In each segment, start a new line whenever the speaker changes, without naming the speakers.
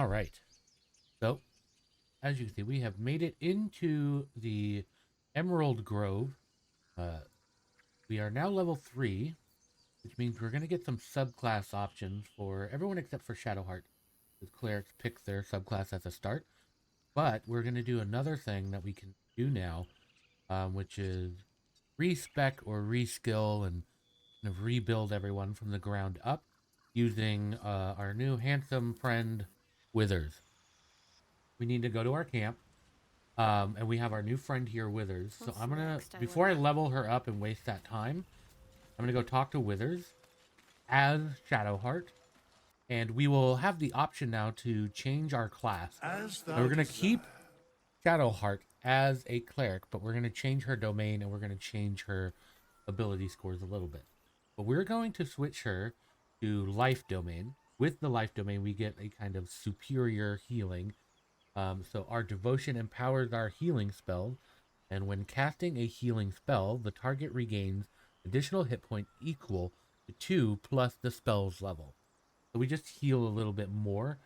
All right. So, as you can see, we have made it into the Emerald Grove. Uh, we are now level 3, which means we're going to get some subclass options for everyone except for Shadowheart. The clerics pick their subclass at the start. But we're going to do another thing that we can do now, which is respec or reskill and kind of rebuild everyone from the ground up using our new handsome friend, Withers. We need to go to our camp. And we have our new friend here, Withers. So I'm gonna, before I level her up and waste that time, I'm gonna go talk to Withers as Shadowheart, and we will have the option now to change our class. And we're gonna keep Shadowheart as a cleric, but we're gonna change her domain and we're gonna change her ability scores a little bit. But we're going to switch her to life domain. With the life domain, we get a kind of superior healing. So our devotion empowers our healing spell, and when casting a healing spell, the target regains additional hit point equal to 2 plus the spell's level. So we just heal a little bit more,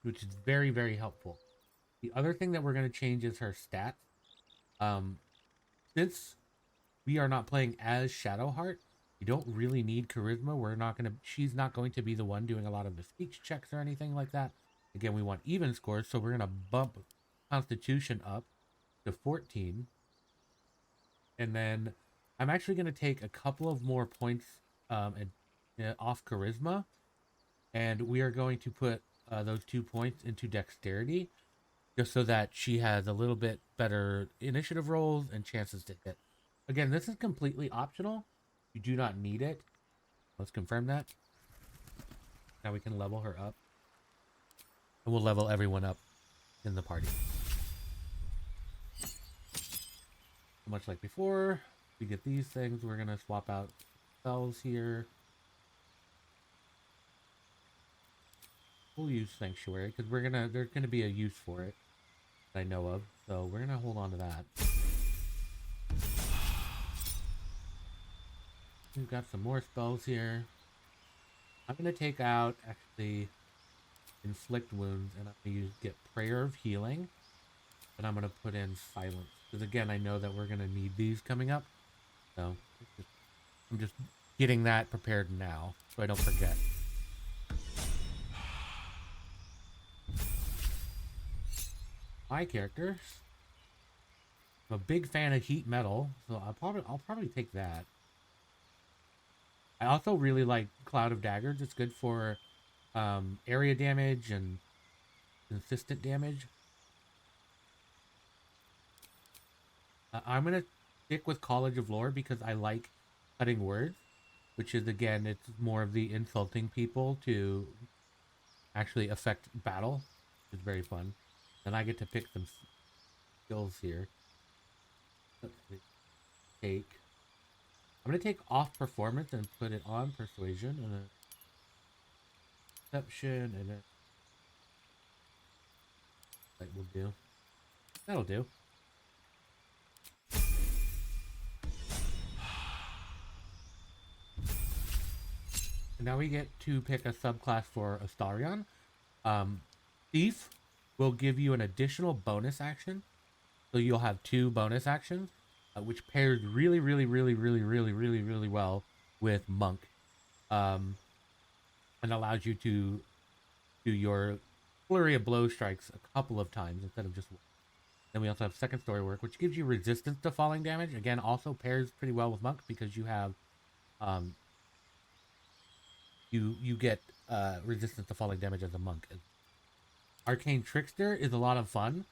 which is very, very helpful. The other thing that we're going to change is her stats. Since we are not playing as Shadowheart, you don't really need charisma. She's not going to be the one doing a lot of the speech checks or anything like that. Again, we want even scores, so we're going to bump Constitution up to 14. And then I'm actually going to take a couple of more points off Charisma. And we are going to put those 2 points into Dexterity, just so that she has a little bit better initiative rolls and chances to hit. Again, this is completely optional. You do not need it. Let's confirm that. Now we can level her up. And we'll level everyone up in the party. Much like before, we get these things. We're going to swap out spells here. We'll use Sanctuary because there's going to be a use for it that I know of. So we're going to hold on to that. We've got some more spells here. I'm going to take out, actually, Inflict Wounds, and I'm going to get Prayer of Healing. And I'm going to put in Silence. Because again, I know that we're going to need these coming up. So, I'm just getting that prepared now, so I don't forget. My character, I'm a big fan of Heat Metal, so I'll probably take that. I also really like Cloud of Daggers. It's good for area damage and consistent damage. I'm going to stick with College of Lore because I like cutting words, which is, again, it's more of the insulting people to actually affect battle. It's very fun. Then I get to pick some skills here. I'm going to take off Performance and put it on Persuasion, and then Perception, and then that will do. That'll do. And now we get to pick a subclass for Astarion. Thief will give you an additional bonus action. So you'll have 2 bonus actions, which pairs really, really, really, really, really, really, really well with Monk. And allows you to do your Flurry of Blow Strikes a couple of times instead of just one. Then we also have Second Story Work, which gives you resistance to falling damage. Again, also pairs pretty well with Monk because you have you get resistance to falling damage as a monk. Arcane Trickster is a lot of fun.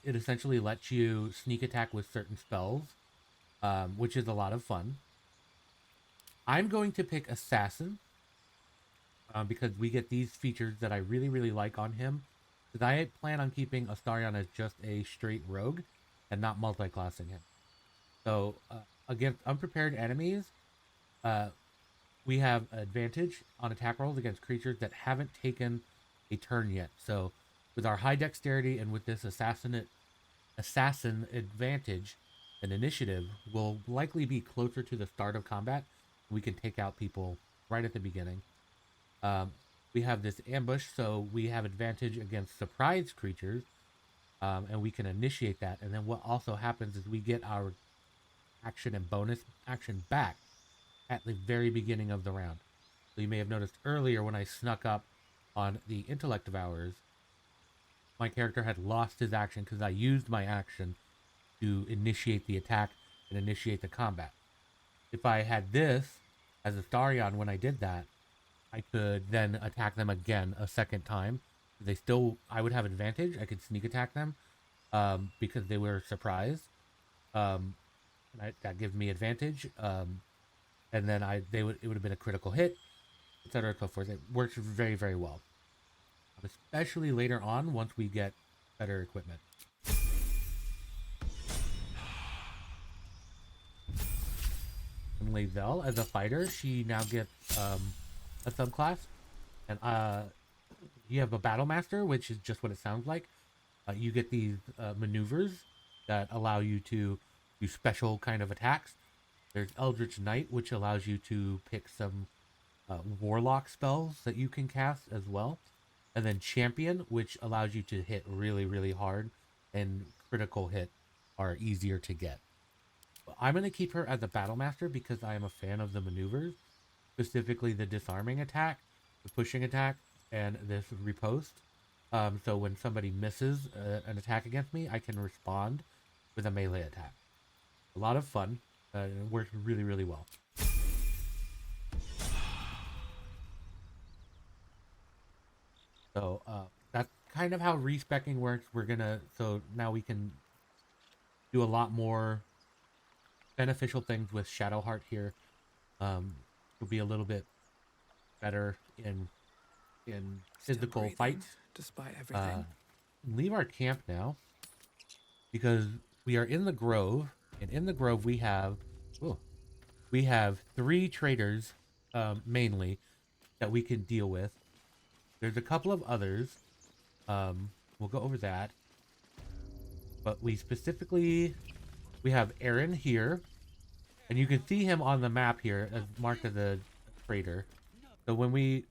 It essentially lets you sneak attack with certain spells, which is a lot of fun. I'm going to pick Assassin because we get these features that I really, really like on him. Because I plan on keeping Astarion as just a straight rogue and not multiclassing him. So, against unprepared enemies, we have advantage on attack rolls against creatures that haven't taken a turn yet. So, with our high dexterity and with this assassin advantage and initiative, will likely be closer to the start of combat. We can take out people right at the beginning. we have this ambush, so we have advantage against surprise creatures, and we can initiate that. And then what also happens is we get our action and bonus action back at the very beginning of the round. So you may have noticed earlier when I snuck up on the intellect devourers, my character had lost his action because I used my action to initiate the attack and initiate the combat. If I had this as a Starion when I did that, I could then attack them again a second time. I would have advantage. I could sneak attack them because they were surprised. That gives me advantage. And then it would have been a critical hit, etc. and so forth. It works very, very well, especially later on once we get better equipment. And Lae'zel, as a fighter, she now gets a subclass, and you have a battle master, which is just what it sounds like. You get these maneuvers that allow you to do special kind of attacks. There's Eldritch Knight, which allows you to pick some warlock spells that you can cast as well. And then Champion, which allows you to hit really, really hard, and critical hit are easier to get. I'm going to keep her as a battle master because I am a fan of the maneuvers, specifically the disarming attack, the pushing attack, and this riposte. So when somebody misses an attack against me, I can respond with a melee attack. A lot of fun. It works really, really well. So that's kind of how respeccing works. So now we can do a lot more beneficial things with Shadowheart here. Will be a little bit better in physical fights.
Despite everything.
Leave our camp now because we are in the grove, and in the grove we have 3 traders mainly that we can deal with. There's a couple of others. We'll go over that, but we have Aaron here, and you can see him on the map here as marked as a trader. So when we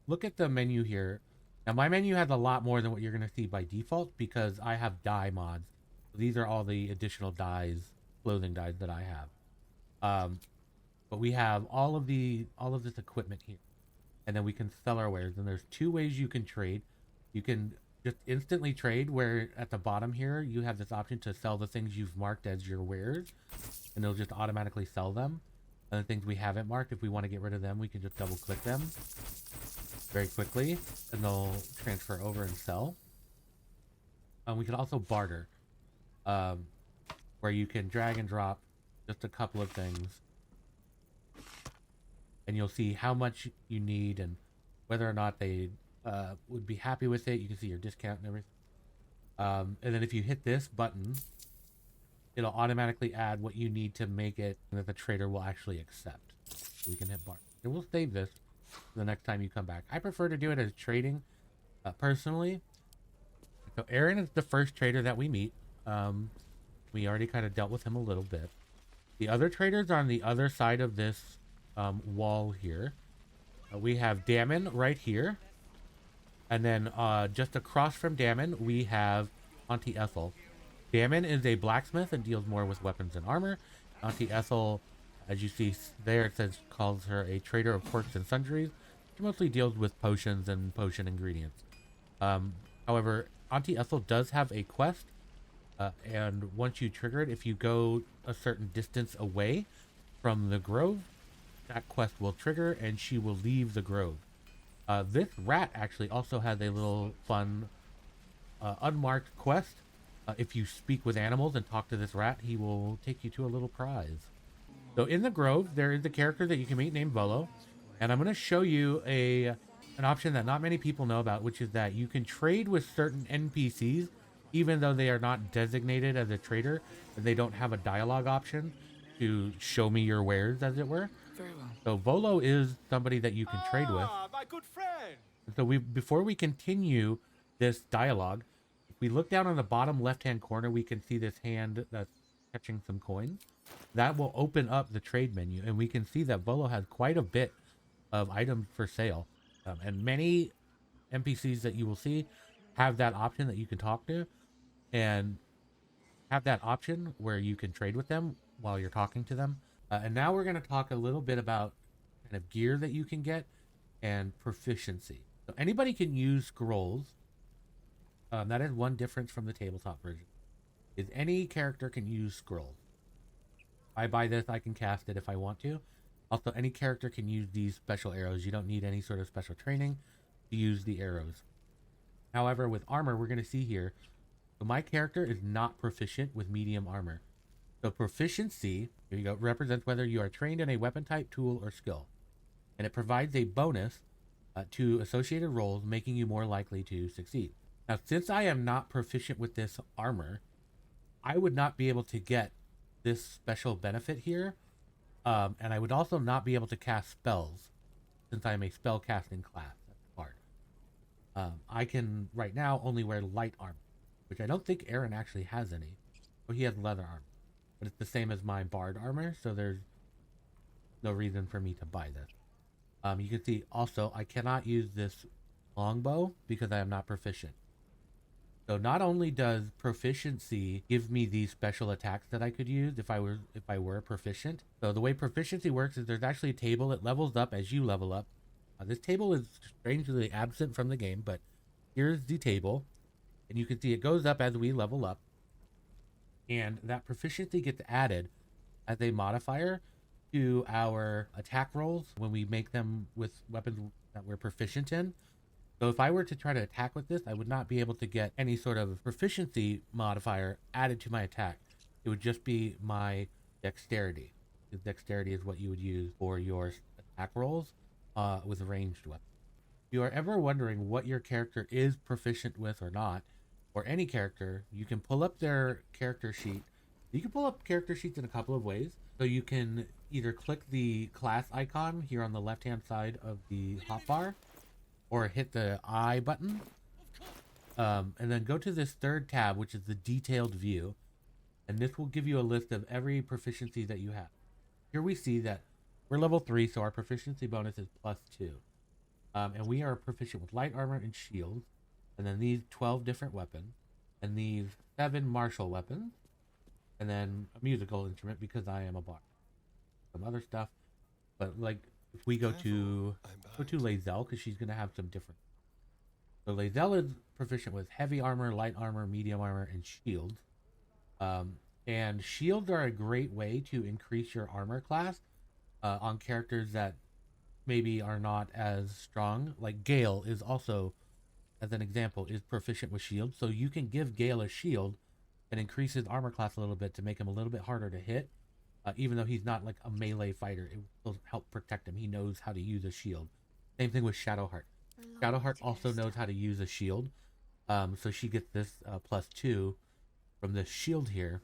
look at the menu here, now my menu has a lot more than what you're going to see by default because I have dye mods. So these are all the additional dyes, clothing dyes that I have. But we have all of this equipment here, and then we can sell our wares. And there's 2 ways you can trade. You can just instantly trade, where at the bottom here you have this option to sell the things you've marked as your wares, and it'll just automatically sell them. And the things we haven't marked, if we want to get rid of them, we can just double click them very quickly and they'll transfer over and sell. We can also barter, where you can drag and drop just a couple of things, and you'll see how much you need and whether or not they would be happy with it. You can see your discount and everything. And then if you hit this button, it'll automatically add what you need to make it that the trader will actually accept. So we can hit barter. And we'll save this for the next time you come back. I prefer to do it as trading, personally. So Aaron is the first trader that we meet. We already kind of dealt with him a little bit. The other traders are on the other side of this wall here. We have Damon right here. And then just across from Damon, we have Auntie Ethel. Damon is a blacksmith and deals more with weapons and armor. Auntie Ethel, as you see there, it says, calls her a trader of quirks and sundries. She mostly deals with potions and potion ingredients. However, Auntie Ethel does have a quest, and once you trigger it, if you go a certain distance away from the grove, that quest will trigger and she will leave the grove. This rat actually also has a little fun unmarked quest. If you speak with animals and talk to this rat, he will take you to a little prize. So in the grove, there is a character that you can meet named Volo, and I'm going to show you an option that not many people know about, which is that you can trade with certain NPCs, even though they are not designated as a trader, and they don't have a dialogue option to show me your wares, as it were.
Very well.
So Volo is somebody that you can trade with.
My good friend.
So before we continue this dialogue, if we look down on the bottom left-hand corner, we can see this hand that's catching some coins. That will open up the trade menu, and we can see that Volo has quite a bit of items for sale. And many NPCs that you will see have that option that you can talk to, and have that option where you can trade with them while you're talking to them. And now we're going to talk a little bit about kind of gear that you can get and proficiency. So anybody can use scrolls. That is one difference from the tabletop version. Is any character can use scrolls. If I buy this, I can cast it if I want to. Also, any character can use these special arrows. You don't need any sort of special training to use the arrows. However, with armor, we're going to see here, so my character is not proficient with medium armor. So proficiency, here you go, represents whether you are trained in a weapon type, tool, or skill. And it provides a bonus to associated rolls, making you more likely to succeed. Now, since I am not proficient with this armor, I would not be able to get this special benefit here. And I would also not be able to cast spells, since I am a spellcasting class. That's hard. I can, right now, only wear light armor, which I don't think Aaron actually has any. Oh, he has leather armor. But it's the same as my bard armor, so there's no reason for me to buy this. You can see also I cannot use this longbow because I am not proficient. So not only does proficiency give me these special attacks that I could use if I were proficient. So the way proficiency works is there's actually a table. It levels up as you level up. This table is strangely absent from the game, but here's the table. And you can see it goes up as we level up. And that proficiency gets added as a modifier to our attack rolls when we make them with weapons that we're proficient in. So if I were to try to attack with this, I would not be able to get any sort of proficiency modifier added to my attack. It would just be my dexterity. Because dexterity is what you would use for your attack rolls with a ranged weapon. If you are ever wondering what your character is proficient with or not, or any character, you can pull up their character sheet. You can pull up character sheets in a couple of ways. So you can either click the class icon here on the left-hand side of the hotbar, or hit the I button, and then go to this third tab, which is the detailed view, and this will give you a list of every proficiency that you have. Here we see that we're level 3, so our proficiency bonus is +2. And we are proficient with light armor and shields, and then these 12 different weapons, and these 7 martial weapons, and then a musical instrument because I am a bard. Some other stuff, but like if we go to Lae'zel, because she's gonna have some different. So Lae'zel is proficient with heavy armor, light armor, medium armor, and shields. And shields are a great way to increase your armor class on characters that maybe are not as strong. Like Gale is also, as an example, is proficient with shields. So you can give Gale a shield and increase his armor class a little bit to make him a little bit harder to hit. Even though he's not like a melee fighter, it will help protect him. He knows how to use a shield. Same thing with Shadowheart. Shadowheart also knows how to use a shield. So she gets this +2 from this shield here,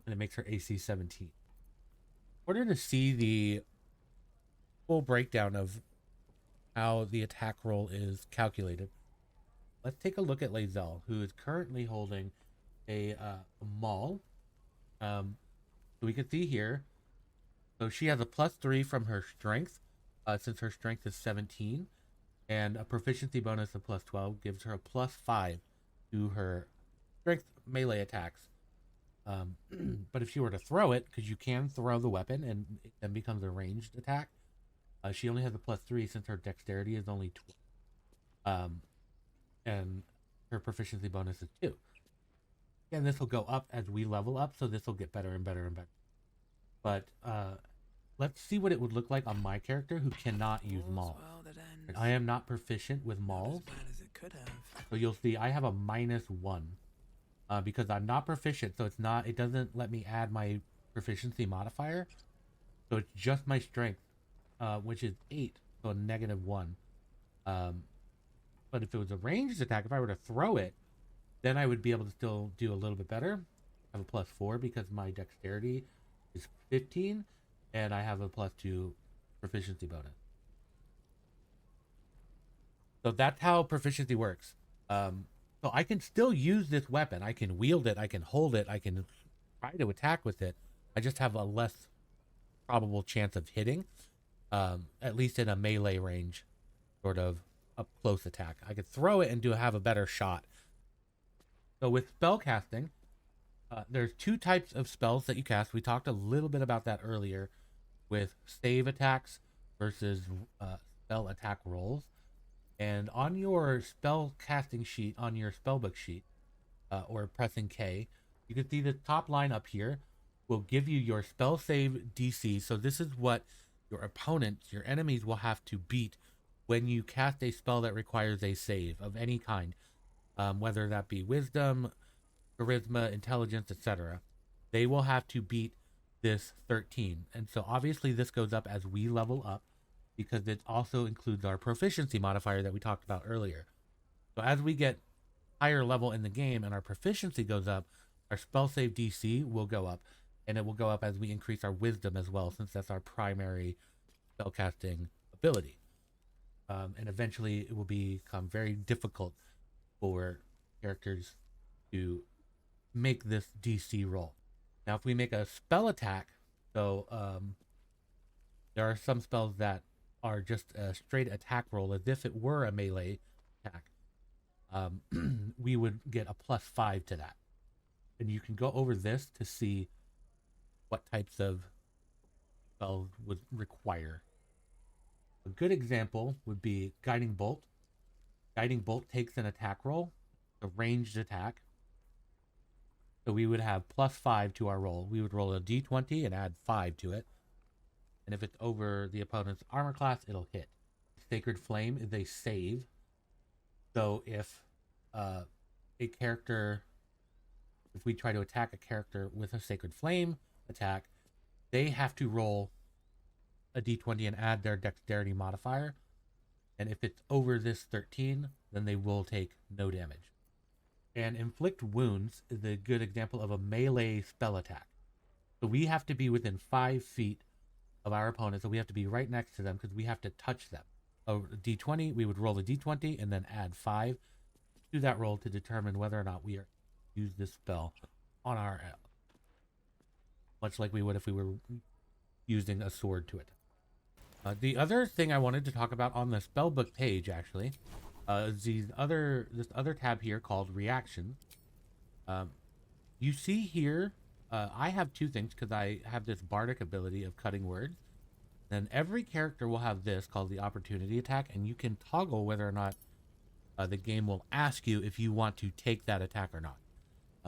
and it makes her AC 17. In order to see the full breakdown of how the attack roll is calculated, let's take a look at Lae'zel, who is currently holding a maul. So we can see here, so she has a +3 from her strength, since her strength is 17, and a proficiency bonus of +12 gives her a +5 to her strength melee attacks. But if she were to throw it, because you can throw the weapon and it then becomes a ranged attack, she only has a +3 since her dexterity is only 12. And her proficiency bonus is 2. And this will go up as we level up, so this will get better and better and better. But let's see what it would look like on my character who cannot use maul. I am not proficient with maul. So you'll see I have a -1 because I'm not proficient, so it doesn't let me add my proficiency modifier. So it's just my strength, which is 8, so a -1. But if it was a ranged attack, if I were to throw it, then I would be able to still do a little bit better. I have a +4 because my dexterity is 15, and I have a +2 proficiency bonus. So that's how proficiency works. So I can still use this weapon. I can wield it. I can hold it. I can try to attack with it. I just have a less probable chance of hitting, at least in a melee range. sort of up close attack. I could throw it and have a better shot. So with spellcasting, there's two types of spells that you cast. We talked a little bit about that earlier with save attacks versus spell attack rolls. And on your spell casting sheet, on your spellbook sheet, or pressing K, you can see the top line up here will give you your spell save DC. So this is what your opponents, your enemies, will have to beat when you cast a spell that requires a save of any kind, whether that be wisdom, charisma, intelligence, etc. They will have to beat this 13. And so obviously this goes up as we level up, because it also includes our proficiency modifier that we talked about earlier. So as we get higher level in the game and our proficiency goes up, our spell save DC will go up, and it will go up as we increase our wisdom as well, since that's our primary spellcasting ability. And eventually it will become very difficult for characters to make this DC roll. Now, if we make a spell attack, so there are some spells that are just a straight attack roll, as if it were a melee attack. We would get a +5 to that. And you can go over this to see what types of spells would require. A good example would be Guiding Bolt. Guiding Bolt takes an attack roll, a ranged attack. So we would have +5 to our roll. We would roll a d20 and add 5 to it. And if it's over the opponent's armor class, it'll hit. Sacred Flame is a save. So if a character, if we try to attack a character with a Sacred Flame attack, they have to roll a d20 and add their dexterity modifier. And if it's over this 13, then they will take no damage. And Inflict Wounds is a good example of a melee spell attack. So we have to be within 5 feet of our opponent, so we have to be right next to them because we have to touch them. A d20, we would roll a d20 and then add 5 to that roll to determine whether or not we are use this spell on our much like we would if we were using a sword to it. The other thing I wanted to talk about on the spellbook page, actually, is this other tab here called Reactions. You see here, I have two things because I have this bardic ability of cutting words. Then every character will have this called the Opportunity Attack, and you can toggle whether or not the game will ask you if you want to take that attack or not.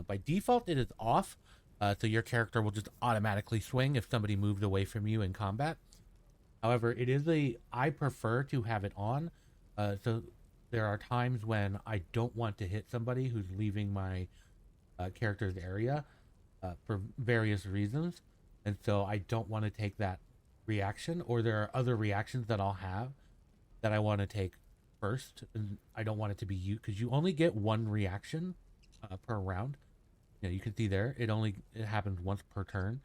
By default, it is off, so your character will just automatically swing if somebody moved away from you in combat. However, I prefer to have it on, so there are times when I don't want to hit somebody who's leaving my character's area for various reasons, and so I don't want to take that reaction, or there are other reactions that I'll have that I want to take first, and I don't want it to be you, because you only get one reaction per round. You know, you can see there, it happens once per turn.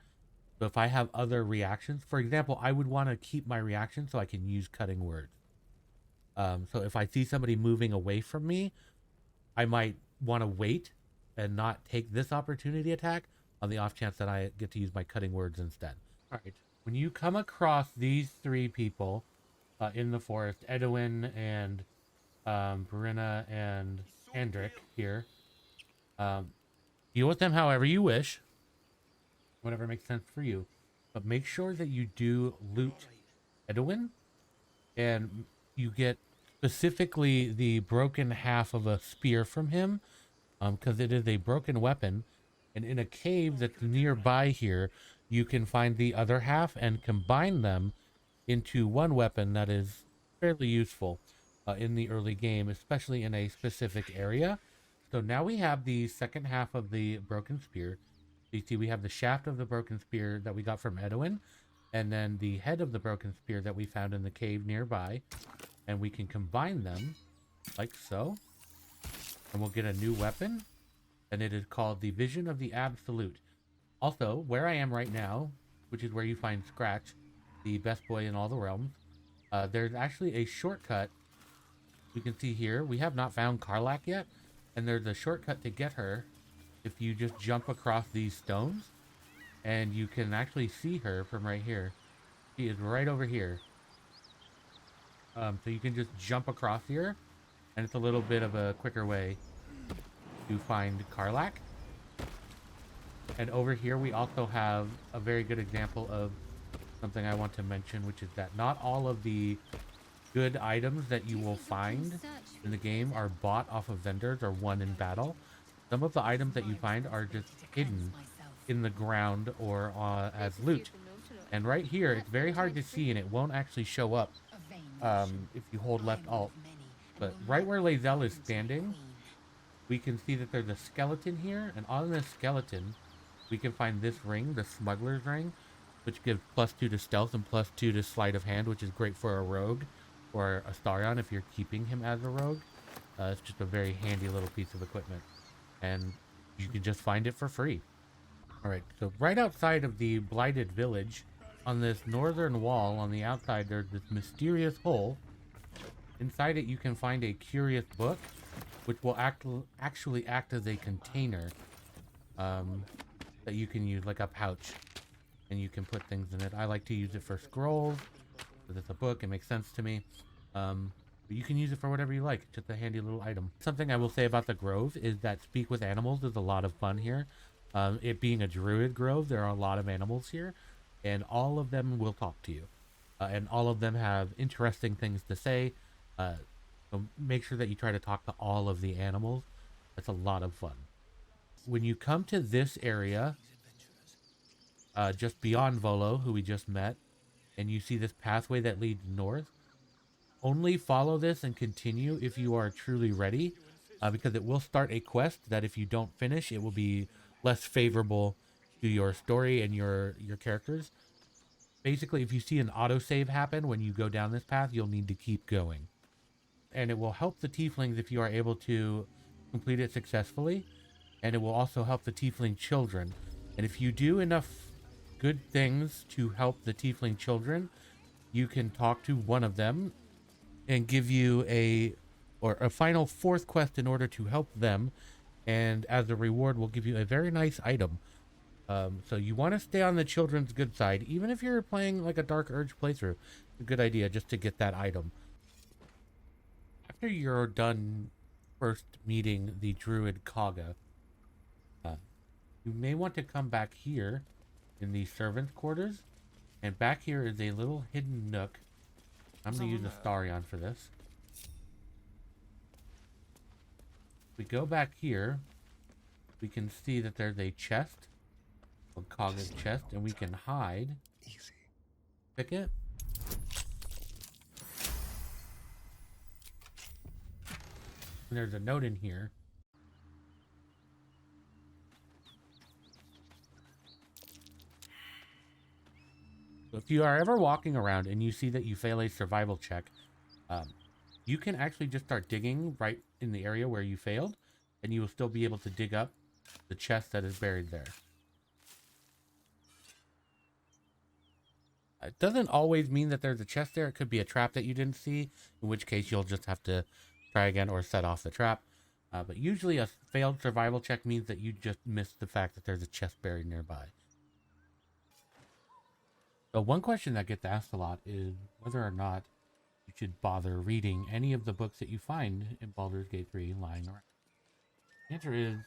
So if I have other reactions, for example, I would want to keep my reaction so I can use cutting words. So if I see somebody moving away from me, I might want to wait and not take this opportunity attack on the off chance that I get to use my cutting words instead. All right. When you come across these three people in the forest, Edwin and Brynna and Andric here, deal with them however you wish. Whatever makes sense for you. But make sure that you do loot Edwin, and you get specifically the broken half of a spear from him, because it is a broken weapon. And in a cave that's nearby here, you can find the other half and combine them into one weapon that is fairly useful in the early game, especially in a specific area. So now we have the second half of the broken spear. You see we have the shaft of the broken spear that we got from Edwin, and then the head of the broken spear that we found in the cave nearby. And we can combine them like so, and we'll get a new weapon, and it is called the Vision of the Absolute. Also, where I am right now, which is where you find Scratch, the best boy in all the realms, there's actually a shortcut. You can see here, we have not found Karlach yet, and there's a shortcut to get her if you just jump across these stones, and you can actually see her from right here. She is right over here. So you can just jump across here, and it's a little bit of a quicker way to find Karlach. And over here we also have a very good example of something I want to mention, which is that not all of the good items that you will find in the game are bought off of vendors or won in battle. Some of the items that you find are just hidden in the ground or as loot. And right here, it's very hard to see, and it won't actually show up if you hold left alt. But right where Lae'zel is standing, we can see that there's a skeleton here, and on this skeleton, we can find this ring, the Smuggler's Ring, which gives +2 to stealth and +2 to sleight of hand, which is great for a rogue or a Astarion if you're keeping him as a rogue. It's just a very handy little piece of equipment, and you can just find it for free. Alright, so right outside of the Blighted Village, on this northern wall on the outside, there's this mysterious hole. Inside it, you can find a curious book, which will actually act as a container that you can use, like a pouch, and you can put things in it. I like to use it for scrolls, because it's a book, it makes sense to me. But you can use it for whatever you like, just a handy little item. Something I will say about the Grove is that Speak with Animals is a lot of fun here. It being a druid grove, there are a lot of animals here, and all of them will talk to you. And all of them have interesting things to say. So make sure that you try to talk to all of the animals. That's a lot of fun. When you come to this area, just beyond Volo, who we just met, and you see this pathway that leads north, only follow this and continue if you are truly ready, because it will start a quest that if you don't finish, it will be less favorable to your story and your characters. Basically, if you see an autosave happen when you go down this path, you'll need to keep going. And it will help the tieflings if you are able to complete it successfully, and it will also help the tiefling children. And if you do enough good things to help the tiefling children, you can talk to one of them and give you a final fourth quest in order to help them, and as a reward will give you a very nice item. So you want to stay on the children's good side, even if you're playing like a Dark Urge playthrough. It's a good idea just to get that item. After you're done first meeting the druid Kaga, you may want to come back here in the servants' quarters, and back here is a little hidden nook. I'm going to use Astarion for this. If we go back here, we can see that there's a chest, a Kaga's chest, and we can hide. Easy. Pick it. And there's a note in here. So if you are ever walking around and you see that you fail a survival check, you can actually just start digging right in the area where you failed, and you will still be able to dig up the chest that is buried there. It doesn't always mean that there's a chest there. It could be a trap that you didn't see, in which case you'll just have to try again or set off the trap. But usually a failed survival check means that you just missed the fact that there's a chest buried nearby. So one question that gets asked a lot is whether or not you should bother reading any of the books that you find in Baldur's Gate 3 lying around. The answer is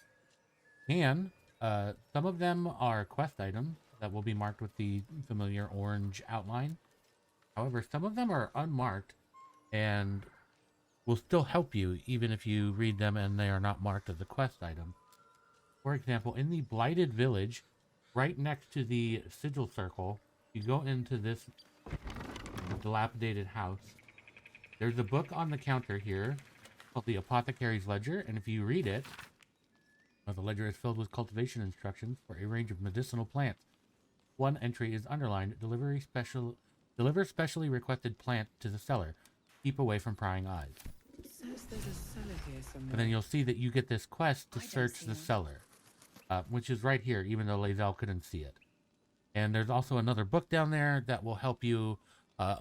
can. Some of them are quest items that will be marked with the familiar orange outline. However, some of them are unmarked and will still help you even if you read them and they are not marked as a quest item. For example, in the Blighted Village, right next to the sigil circle, you go into this dilapidated house. There's a book on the counter here called the Apothecary's Ledger, and if you read it, the ledger is filled with cultivation instructions for a range of medicinal plants. One entry is underlined, deliver specially requested plant to the seller. Keep away from prying eyes.
Says there's a cellar here somewhere.
And then you'll see that you get this quest to search the cellar, which is right here, even though Lae'zel couldn't see it. And there's also another book down there that will help you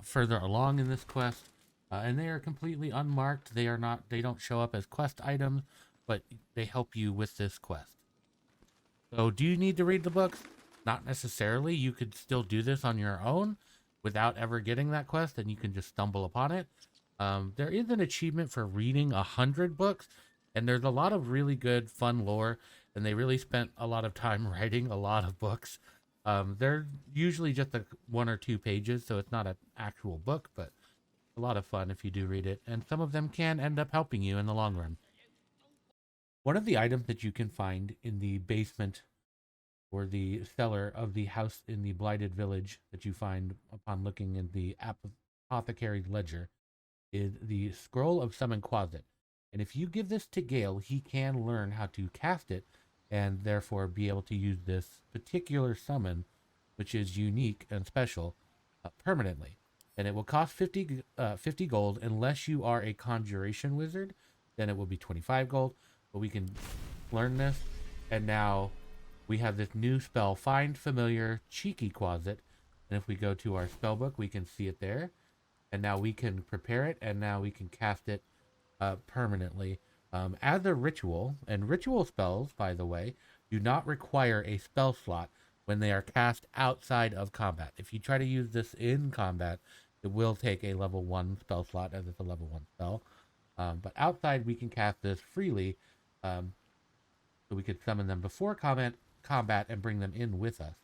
further along in this quest. And they are completely unmarked. They don't show up as quest items, but they help you with this quest. So do you need to read the books? Not necessarily. You could still do this on your own without ever getting that quest, and you can just stumble upon it. There is an achievement for reading 100 books, and there's a lot of really good, fun lore, and they really spent a lot of time writing a lot of books. They're usually just one or two pages, so it's not an actual book, but a lot of fun if you do read it, and some of them can end up helping you in the long run. One of the items that you can find in the basement or the cellar of the house in the blighted village that you find upon looking in the apothecary's ledger is the Scroll of Summon Quasit. And if you give this to Gale, he can learn how to cast it and therefore be able to use this particular summon, which is unique and special, permanently. And it will cost 50 gold unless you are a conjuration wizard. Then it will be 25 gold. But we can learn this. And now we have this new spell, Find Familiar Cheeky Quasit. And if we go to our spellbook, we can see it there. And now we can prepare it, and now we can cast it permanently as a ritual. And ritual spells, by the way, do not require a spell slot when they are cast outside of combat. If you try to use this in combat, it will take a level 1 spell slot as it's a level 1 spell. But outside, we can cast this freely, so we could summon them before combat and bring them in with us.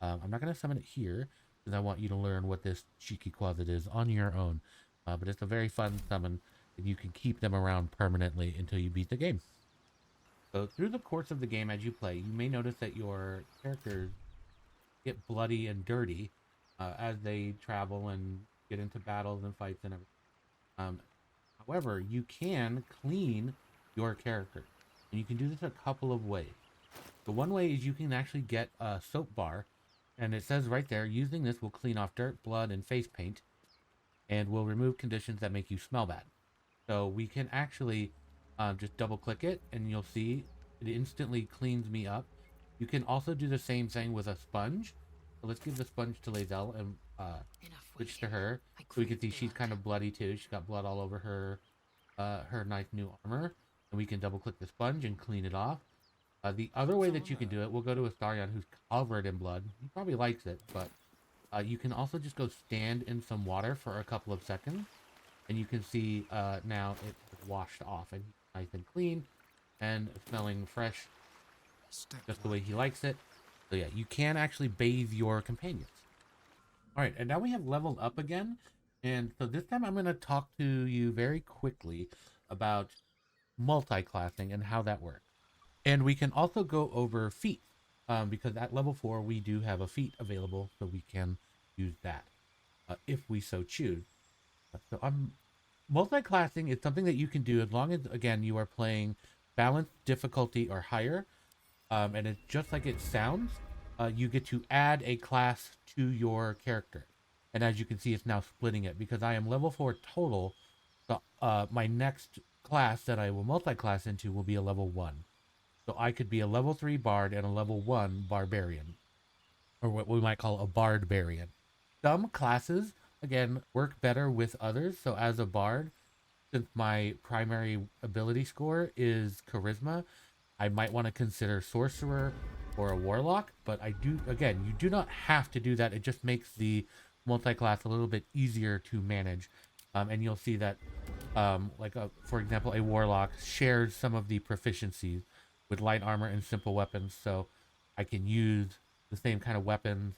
I'm not going to summon it here, because I want you to learn what this Cheeky Quasit is on your own. But it's a very fun summon, and you can keep them around permanently until you beat the game. So through the course of the game as you play, you may notice that your characters get bloody and dirty as they travel and get into battles and fights and everything. However, you can clean your character, and you can do this a couple of ways. The one way is you can actually get a soap bar, and it says right there, using this will clean off dirt, blood, and face paint, and will remove conditions that make you smell bad. So we can actually just double click it, and you'll see it instantly cleans me up. You can also do the same thing with a sponge. So let's give the sponge to Lazelle and switch to her. So we can see she's kind of bloody too. She's got blood all over her nice new armor. And we can double click the sponge and clean it off. The other way that you can do it, we'll go to Astarion, who's covered in blood. He probably likes it, but you can also just go stand in some water for a couple of seconds. And you can see now it's washed off and nice and clean and smelling fresh, just the way he likes it. So yeah, you can actually bathe your companions. All right, and now we have leveled up again. And so this time I'm going to talk to you very quickly about multiclassing and how that works. And we can also go over feats, because at level 4 we do have a feat available, so we can use that if we so choose. So multiclassing is something that you can do as long as, again, you are playing balanced difficulty or higher. And it's just like it sounds. You get to add a class to your character. And as you can see, it's now splitting it because I am level 4 total. So my next class that I will multiclass into will be a level 1. So I could be a level 3 bard and a level 1 barbarian, or what we might call a bardbarian. Some classes, again, work better with others. So as a bard, since my primary ability score is charisma, I might want to consider sorcerer or a warlock. But I do, again, you do not have to do that. It just makes the multi-class a little bit easier to manage. And you'll see that, for example, a warlock shares some of the proficiencies with light armor and simple weapons, so I can use the same kind of weapons,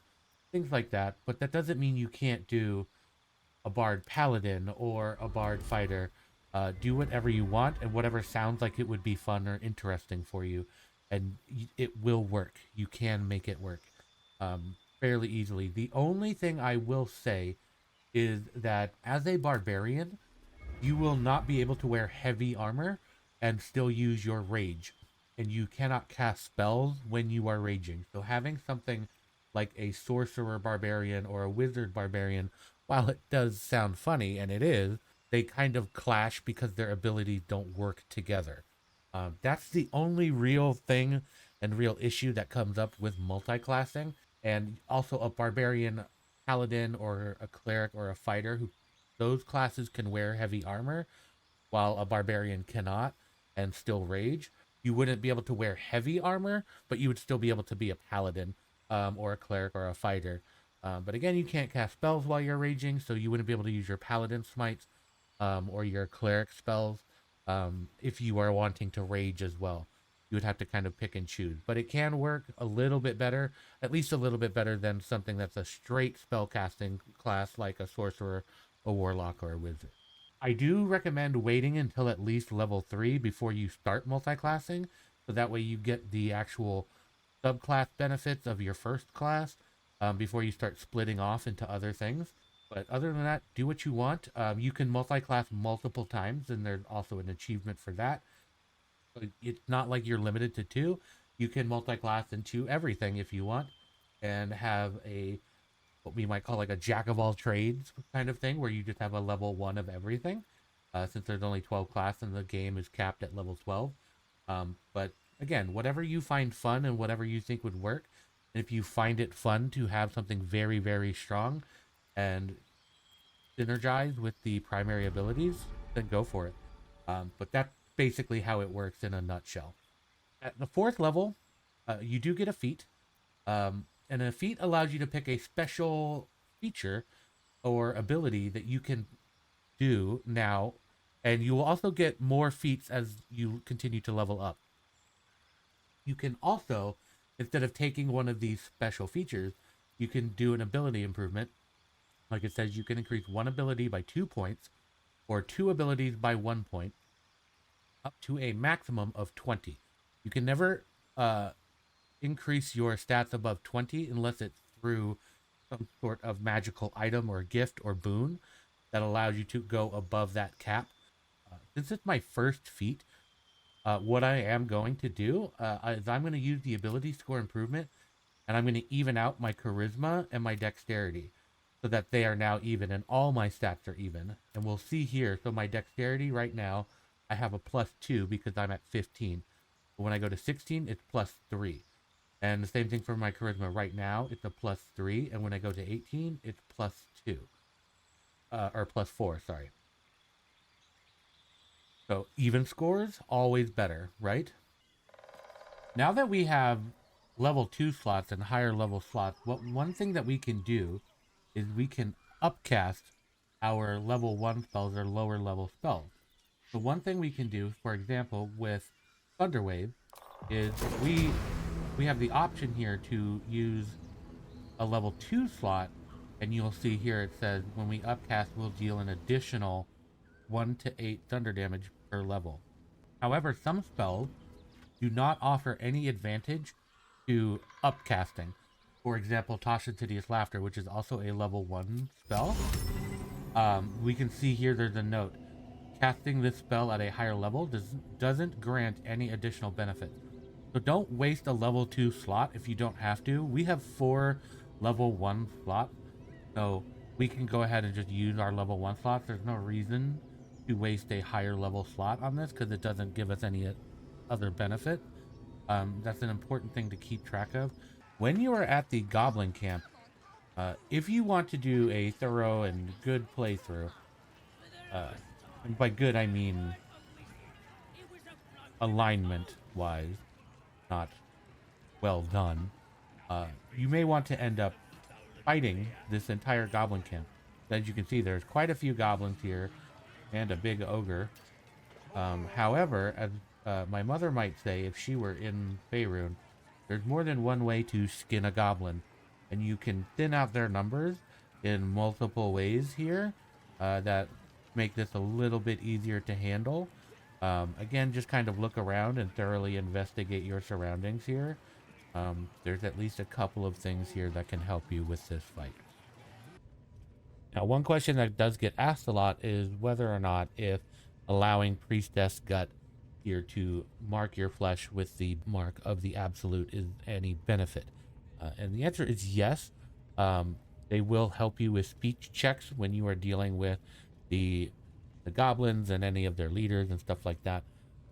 things like that. But that doesn't mean you can't do a bard paladin or a bard fighter. Do whatever you want and whatever sounds like it would be fun or interesting for you, and it will work. You can make it work fairly easily. The only thing I will say is that as a barbarian, you will not be able to wear heavy armor and still use your rage. And you cannot cast spells when you are raging. So having something like a sorcerer barbarian or a wizard barbarian, while it does sound funny, and it is, they kind of clash because their abilities don't work together. That's the only real thing and real issue that comes up with multiclassing. And also a barbarian paladin or a cleric or a fighter, those classes can wear heavy armor, while a barbarian cannot and still rage. You wouldn't be able to wear heavy armor, but you would still be able to be a paladin or a cleric or a fighter. But again, you can't cast spells while you're raging, so you wouldn't be able to use your paladin smites. or your cleric spells. If you are wanting to rage as well, you would have to kind of pick and choose. But it can work a little bit better, at least a little bit better than something that's a straight spellcasting class like a sorcerer, a warlock, or a wizard. I do recommend waiting until at least level 3 before you start multiclassing, so that way you get the actual subclass benefits of your first class before you start splitting off into other things. But other than that, do what you want. You can multi-class multiple times, and there's also an achievement for that. So it's not like you're limited to 2. You can multi-class into everything if you want, and have a what we might call like a jack of all trades kind of thing, where you just have a level 1 of everything. Since there's only 12 class and the game is capped at level 12. But again, whatever you find fun and whatever you think would work. And if you find it fun to have something very, very strong and synergize with the primary abilities, then go for it. But that's basically how it works in a nutshell. At the 4th level, you do get a feat. And a feat allows you to pick a special feature or ability that you can do now. And you will also get more feats as you continue to level up. You can also, instead of taking one of these special features, you can do an ability improvement. Like it says, you can increase one ability by 2 points or 2 abilities by 1 point up to a maximum of 20. You can never increase your stats above 20 unless it's through some sort of magical item or gift or boon that allows you to go above that cap. Since it's my first feat, what I am going to do is I'm going to use the ability score improvement, and I'm going to even out my charisma and my dexterity so that they are now even and all my stats are even. And we'll see here, so my dexterity right now, I have a +2 because I'm at 15. But when I go to 16, it's +3. And the same thing for my charisma right now, it's a +3. And when I go to 18, it's +2. Or +4, sorry. So even scores, always better, right? Now that we have level 2 slots and higher level slots, one thing that we can do is we can upcast our level 1 spells or lower level spells. So one thing we can do, for example, with Thunderwave, is we have the option here to use a level 2 slot, and you'll see here it says when we upcast, we'll deal an additional 1 to 8 thunder damage per level. However, some spells do not offer any advantage to upcasting. For example, Tasha's Hideous Laughter, which is also a level 1 spell. We can see here there's a note. Casting this spell at a higher level doesn't grant any additional benefit. So don't waste a level 2 slot if you don't have to. We have 4 level 1 slots, so we can go ahead and just use our level 1 slots. There's no reason to waste a higher level slot on this because it doesn't give us any other benefit. That's an important thing to keep track of. When you are at the Goblin camp, if you want to do a thorough and good playthrough, and by good I mean alignment wise, not well done, you may want to end up fighting this entire Goblin camp. As you can see, there's quite a few goblins here and a big ogre. However, as my mother might say if she were in Faerun, there's more than one way to skin a goblin, and you can thin out their numbers in multiple ways here that make this a little bit easier to handle. Again, just kind of look around and thoroughly investigate your surroundings here. There's at least a couple of things here that can help you with this fight. Now, one question that does get asked a lot is whether or not if allowing Priestess Gut here to mark your flesh with the mark of the Absolute is any benefit. And the answer is yes. They will help you with speech checks when you are dealing with the goblins and any of their leaders and stuff like that.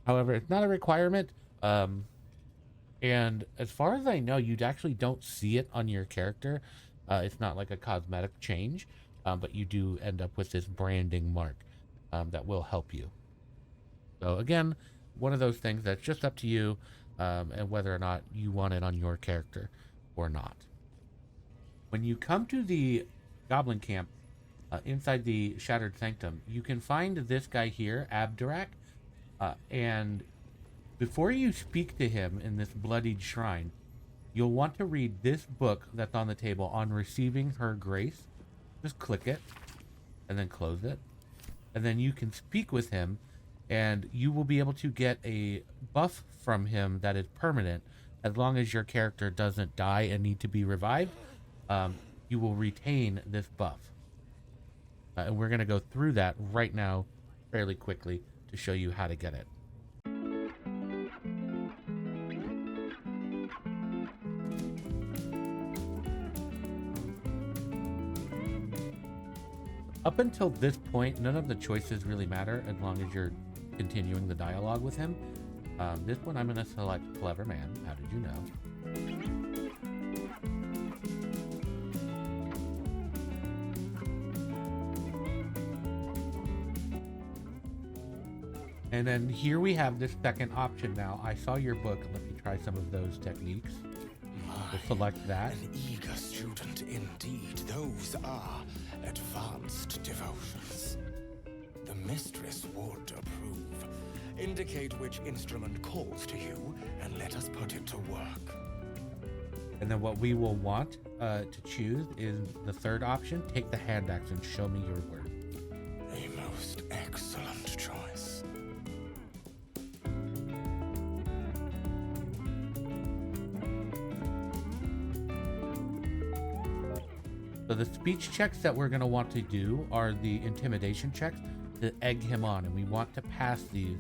However, it's not a requirement. And as far as I know, you actually don't see it on your character. It's not like a cosmetic change, but you do end up with this branding mark that will help you. So again, one of those things that's just up to you and whether or not you want it on your character or not. When you come to the Goblin camp, inside the Shattered Sanctum, you can find this guy here, Abdurak, and before you speak to him in this bloodied shrine, you'll want to read this book that's on the table, On Receiving Her Grace. Just click it and then close it. And then you can speak with him, and you will be able to get a buff from him that is permanent. As long as your character doesn't die and need to be revived, you will retain this buff. And we're going to go through that right now fairly quickly to show you how to get it. Up until this point, none of the choices really matter as long as you're continuing the dialogue with him. This one I'm going to select Clever Man. How did you know? And then here we have this second option now. I saw your book. Let me try some of those techniques. We'll select that.
An eager student indeed. Those are advanced devotions. The mistress would approve. Indicate which instrument calls to you, and let us put it to work.
And then what we will want to choose is the third option. Take the hand axe and show me your word.
A most excellent choice.
So the speech checks that we're going to want to do are the intimidation checks to egg him on, and we want to pass these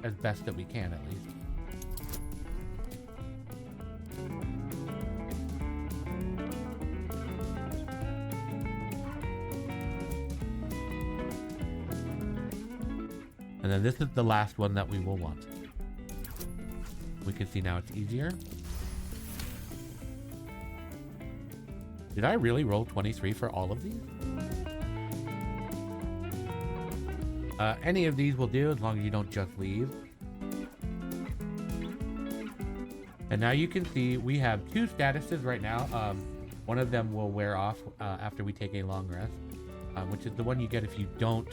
as best that we can, at least. And then this is the last one that we will want. We can see now it's easier. Did I really roll 23 for all of these? Any of these will do as long as you don't just leave. And now you can see we have two statuses right now. One of them will wear off after we take a long rest, which is the one you get if you don't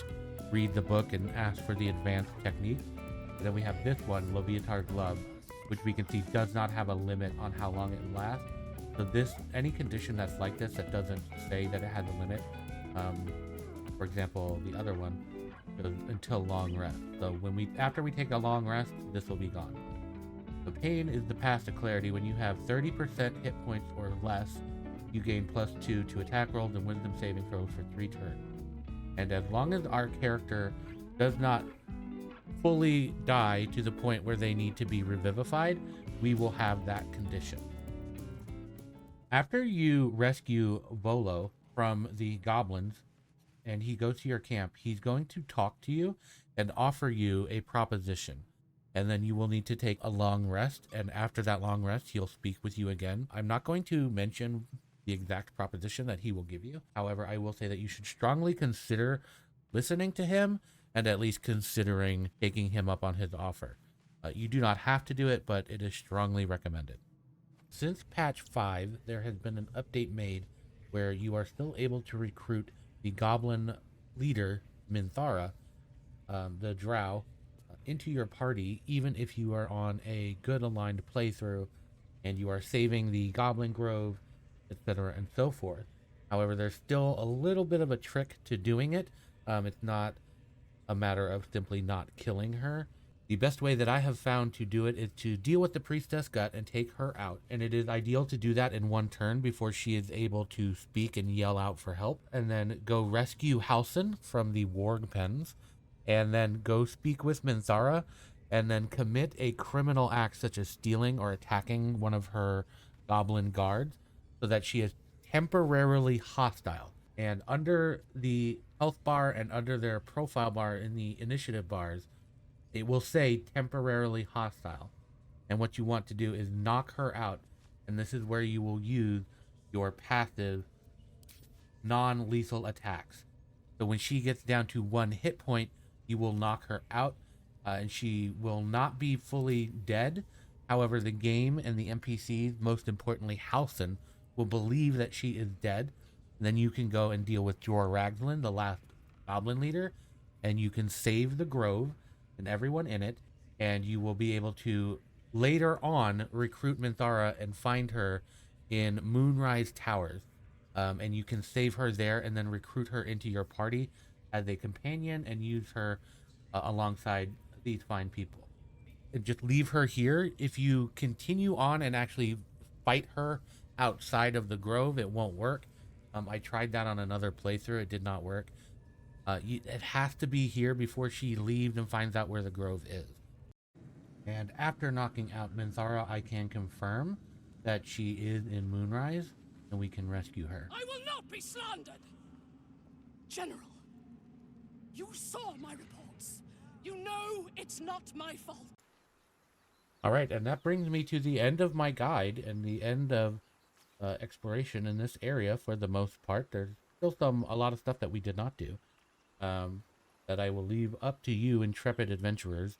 read the book and ask for the advanced technique. And then we have this one, Loviatar Glove, which we can see does not have a limit on how long it lasts. So this, any condition that's like this that doesn't say that it has a limit, for example, the other one goes until long rest. So after we take a long rest, this will be gone. So pain is the path to clarity. When you have 30% hit points or less, you gain +2 to attack rolls and wisdom saving throws for 3 turns. And as long as our character does not fully die to the point where they need to be revivified, we will have that condition. After you rescue Volo from the goblins and he goes to your camp, he's going to talk to you and offer you a proposition. And then you will need to take a long rest. And after that long rest, he'll speak with you again. I'm not going to mention the exact proposition that he will give you. However, I will say that you should strongly consider listening to him and at least considering taking him up on his offer. You do not have to do it, but it is strongly recommended. Since patch 5, there has been an update made where you are still able to recruit the goblin leader, Minthara, the drow, into your party, even if you are on a good aligned playthrough and you are saving the goblin grove, etc. and so forth. However, there's still a little bit of a trick to doing it. It's not a matter of simply not killing her. The best way that I have found to do it is to deal with the priestess gut and take her out. And it is ideal to do that in one turn before she is able to speak and yell out for help. And then go rescue Halsin from the warg pens. And then go speak with Minthara. And then commit a criminal act such as stealing or attacking one of her goblin guards so that she is temporarily hostile. And under the health bar and under their profile bar in the initiative bars, it will say temporarily hostile. And what you want to do is knock her out. And this is where you will use your passive non-lethal attacks. So when she gets down to 1 hit point, you will knock her out. And she will not be fully dead. However, the game and the NPCs, most importantly Halsin, will believe that she is dead. And then you can go and deal with Jor Raglan, the last Goblin leader, and you can save the Grove and everyone in it, and you will be able to later on recruit Minthara and find her in Moonrise Towers. And you can save her there and then recruit her into your party as a companion and use her alongside these fine people. And just leave her here. If you continue on and actually fight her outside of the Grove, it won't work. I tried that on another playthrough. It did not work. It has to be here before she leaves and finds out where the Grove is. And after knocking out Minthara, I can confirm that she is in Moonrise, and we can rescue her.
I will not be slandered! General, you saw my reports. You know it's not my fault.
All right, and that brings me to the end of my guide and the end of exploration in this area for the most part. There's still a lot of stuff that we did not do that I will leave up to you, intrepid adventurers,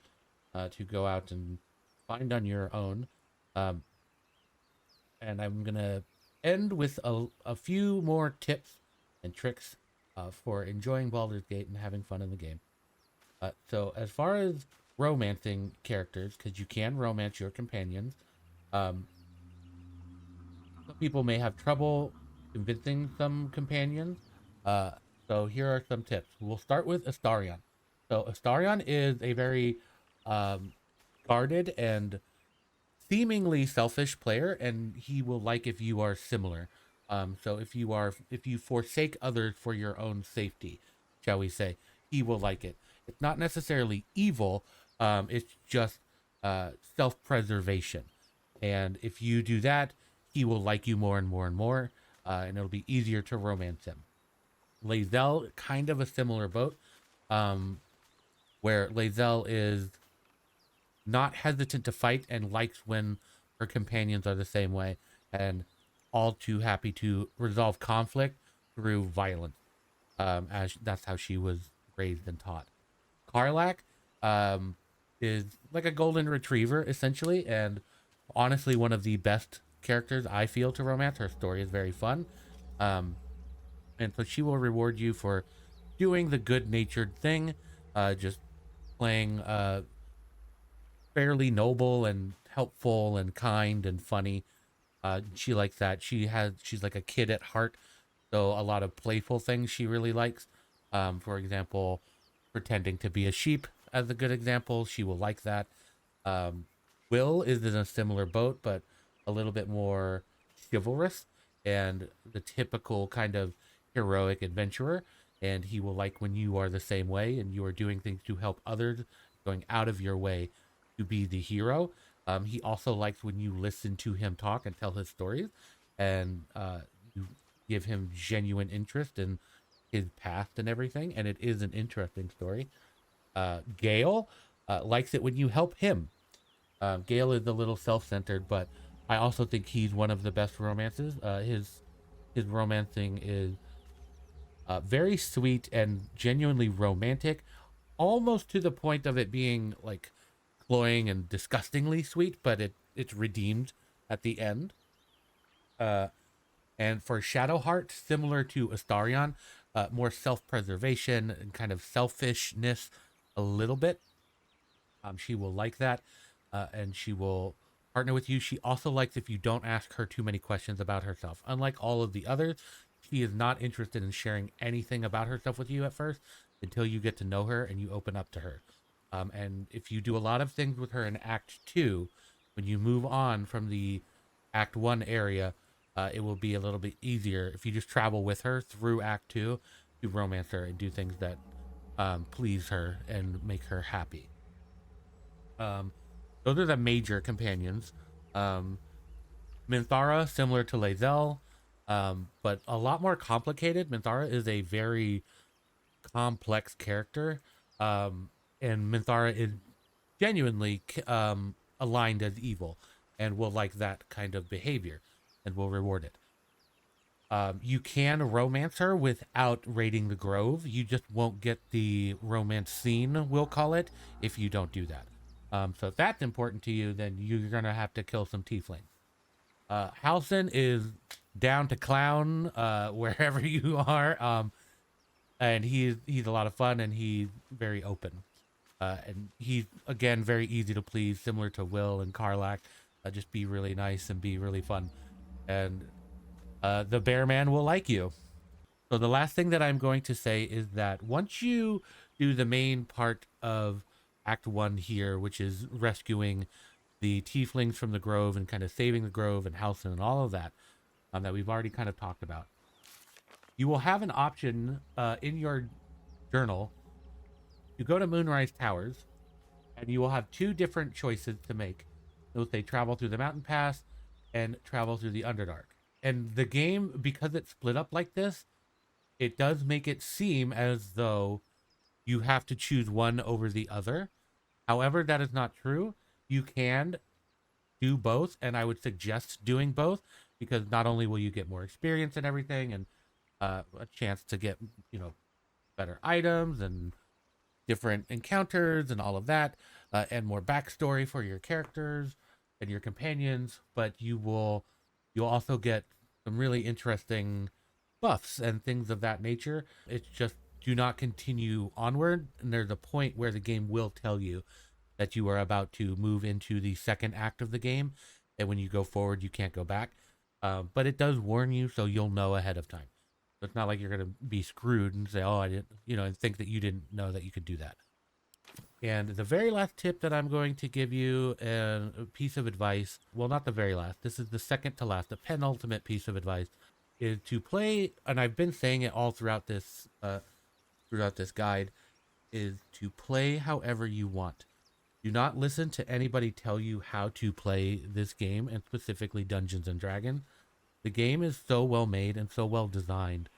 to go out and find on your own. And I'm going to end with a few more tips and tricks for enjoying Baldur's Gate and having fun in the game. So as far as romancing characters, because you can romance your companions, some people may have trouble convincing some companions. So here are some tips. We'll start with Astarion. So Astarion is a very guarded and seemingly selfish player, and he will like if you are similar. So if you forsake others for your own safety, shall we say, he will like it. It's not necessarily evil. It's just self-preservation. And if you do that, he will like you more and more and more, and it'll be easier to romance him. Lae'zel, kind of a similar boat, where Lae'zel is not hesitant to fight and likes when her companions are the same way, and all too happy to resolve conflict through violence, as that's how she was raised and taught. Karlach is like a golden retriever, essentially, and honestly one of the best characters I feel to romance. Her story is very fun, and so she will reward you for doing the good-natured thing, just playing fairly noble and helpful and kind and funny. She likes that. She's like a kid at heart, so a lot of playful things she really likes. For example, pretending to be a sheep as a good example. She will like that. Will is in a similar boat, but a little bit more chivalrous and the typical kind of heroic adventurer. And he will like when you are the same way and you are doing things to help others, going out of your way to be the hero. He also likes when you listen to him talk and tell his stories, and you give him genuine interest in his past and everything, and it is an interesting story. Gale likes it when you help him. Gale is a little self-centered, but I also think he's one of the best romances. His romancing is very sweet and genuinely romantic, almost to the point of it being like cloying and disgustingly sweet, but it's redeemed at the end. And for Shadowheart, similar to Astarion, more self-preservation and kind of selfishness a little bit. She will like that, and she will partner with you. She also likes if you don't ask her too many questions about herself. Unlike all of the others, she is not interested in sharing anything about herself with you at first until you get to know her and you open up to her. And if you do a lot of things with her in Act 2, when you move on from the Act 1 area, it will be a little bit easier if you just travel with her through Act 2 to romance her and do things that please her and make her happy. Those are the major companions. Minthara, similar to Lae'zel, but a lot more complicated. Minthara is a very complex character, and Minthara is genuinely aligned as evil and will like that kind of behavior and will reward it. You can romance her without raiding the Grove. You just won't get the romance scene, we'll call it, if you don't do that. So if that's important to you, then you're going to have to kill some tieflings. Halsin is down to clown wherever you are. And he's a lot of fun, and he's very open. And he's, again, very easy to please, similar to Will and Karlach. Just be really nice and be really fun. And the bear man will like you. So the last thing that I'm going to say is that once you do the main part of Act 1 here, which is rescuing the tieflings from the grove and kind of saving the grove and Halcyon and all of that, that we've already kind of talked about, you will have an option in your journal to go to Moonrise Towers, and you will have two different choices to make. It'll say travel through the mountain pass and travel through the Underdark. And the game, because it's split up like this, it does make it seem as though you have to choose one over the other. However, that is not true. You can do both, and I would suggest doing both, because not only will you get more experience and everything, and a chance to get, better items and different encounters and all of that, and more backstory for your characters and your companions, but you'll also get some really interesting buffs and things of that nature. It's just, do not continue onward, and there's a point where the game will tell you that you are about to move into the second act of the game, and when you go forward, you can't go back. But it does warn you, so you'll know ahead of time. So it's not like you're going to be screwed and say, oh, I didn't, and think that you didn't know that you could do that. And the very last tip that I'm going to give you, a piece of advice, well, not the very last, this is the second to last, the penultimate piece of advice, is to play, and I've been saying it all throughout this guide, is to play however you want. Do not listen to anybody tell you how to play this game, and specifically Dungeons and Dragons. The game is so well made and so well designed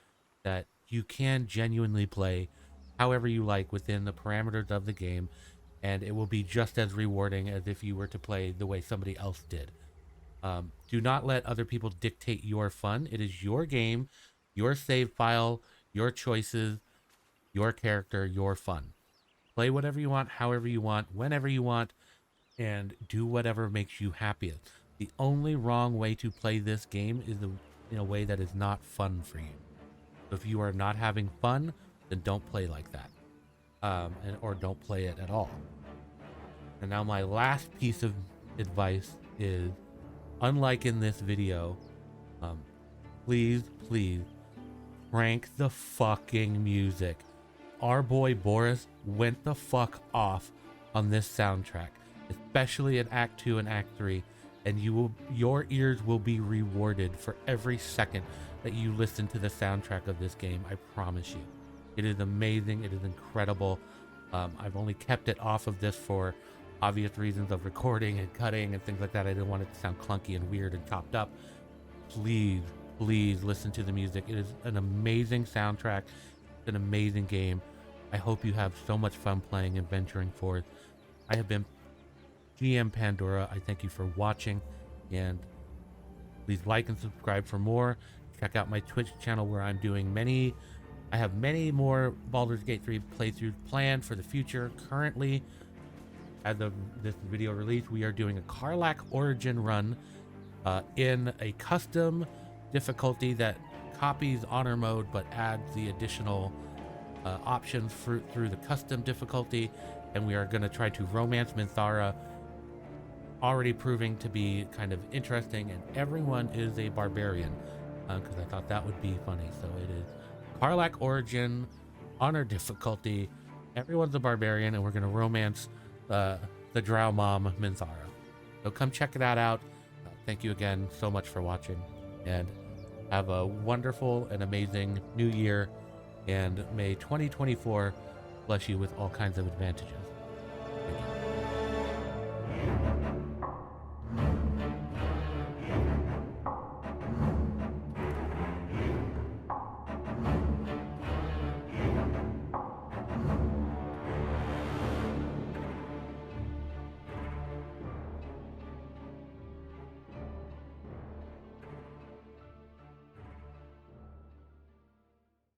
that you can genuinely play however you like within the parameters of the game, and it will be just as rewarding as if you were to play the way somebody else did. Do not let other people dictate your fun. It is your game, your save file, your choices, your character, your fun. Play whatever you want, however you want, whenever you want, and do whatever makes you happiest. The only wrong way to play this game is in a way that is not fun for you. So if you are not having fun, then don't play like that, or don't play it at all. And now my last piece of advice is, unlike in this video, please crank the fucking music. Our boy Boris went the fuck off on this soundtrack, especially in Act 2 and Act 3, and your ears will be rewarded for every second that you listen to the soundtrack of this game. I promise you. It is amazing. It is incredible. I've only kept it off of this for obvious reasons of recording and cutting and things like that. I didn't want it to sound clunky and weird and chopped up. Please listen to the music. It is an amazing soundtrack. It's an amazing game. I hope you have so much fun playing and venturing forth. I have been GM Pandora. I thank you for watching, and please like and subscribe for more. Check out my Twitch channel where I have many more Baldur's Gate 3 playthroughs planned for the future. Currently, as of this video release, we are doing a Karlach origin run in a custom difficulty that copies honor mode but adds the additional options through the custom difficulty, and we are going to try to romance Minthara, already proving to be kind of interesting, and everyone is a barbarian, because I thought that would be funny. So it is Karlach origin, honor difficulty, everyone's a barbarian, and we're going to romance the drow mom Minthara. So come check that out. Thank you again so much for watching, and have a wonderful and amazing new year, and may 2024 bless you with all kinds of advantages.